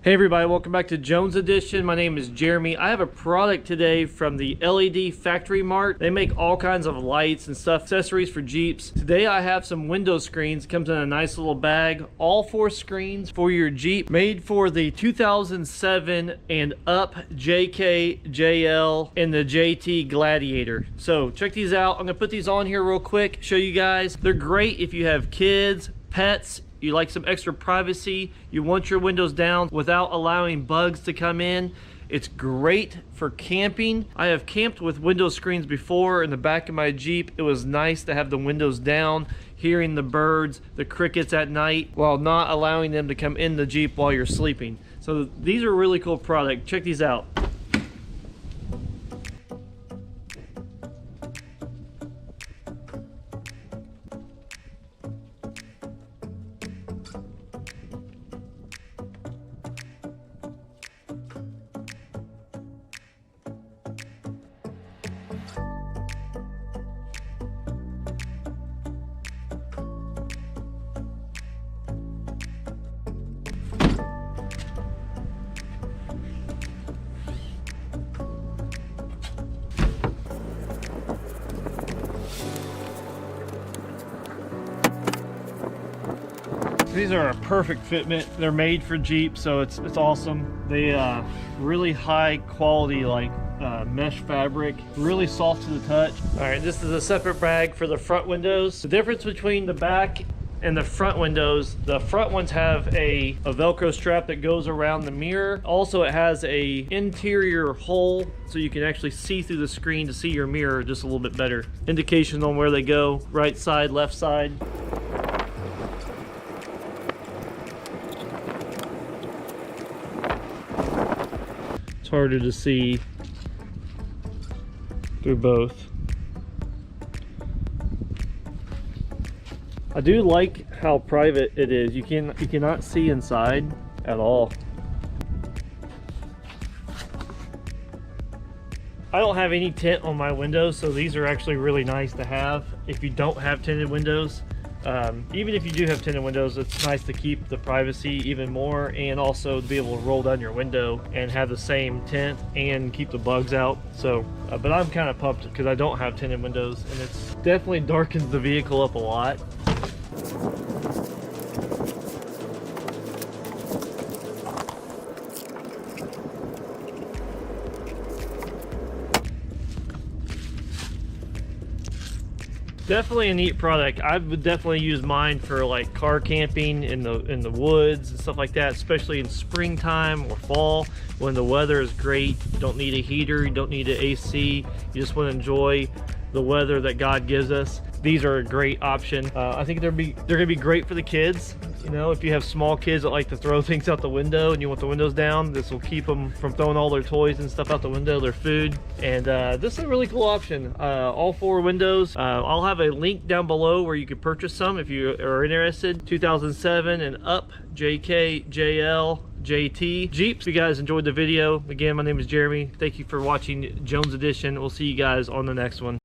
Hey everybody, welcome back to Jones Edition. My name is Jeremy. I have a product today from the LED Factory Mart. They make all kinds of lights and stuff, accessories for Jeeps. Today I have some window screens. It comes in a nice little bag. All 4 screens for your Jeep, made for the 2007 and up JK, JL, and the JT Gladiator. So check these out. I'm gonna put these on here real quick, show you guys. They're great if you have kids, pets, you like some extra privacy, you want your windows down without allowing bugs to come in. It's great for camping. I have camped with window screens before in the back of my Jeep. It was nice to have the windows down, hearing the birds, the crickets at night, while not allowing them to come in the Jeep while you're sleeping. So these are a really cool product. Check these out. These are a perfect fitment. They're made for Jeep, so it's awesome. They really high quality, like mesh fabric, really soft to the touch. All right, this is a separate bag for the front windows. The difference between the back and the front windows, the front ones have a Velcro strap that goes around the mirror. Also, it has a interior hole so you can actually see through the screen to see your mirror just a little bit better. Indication on where they go, right side, left side. Harder to see through both. I do like how private it is. You cannot see inside at all. I don't have any tint on my windows, so these are actually really nice to have if you don't have tinted windows. Even if you do have tinted windows, it's nice to keep the privacy even more, and also to be able to roll down your window and have the same tint and keep the bugs out. So but I'm kind of pumped because I don't have tinted windows, and it's definitely darkens the vehicle up a lot. Definitely a neat product. I would definitely use mine for like car camping in the woods and stuff like that, especially in springtime or fall when the weather is great. You don't need a heater, you don't need an AC, you just want to enjoy the weather that God gives us. These are a great option. I think they're gonna be great for the kids. You know, if you have small kids that like to throw things out the window and you want the windows down, this will keep them from throwing all their toys and stuff out the window, their food. And this is a really cool option. All 4 windows. I'll have a link down below where you can purchase some if you are interested. 2007 and up, JK, JL, JT Jeeps. If you guys enjoyed the video, again, my name is Jeremy. Thank you for watching Jones Edition. We'll see you guys on the next one.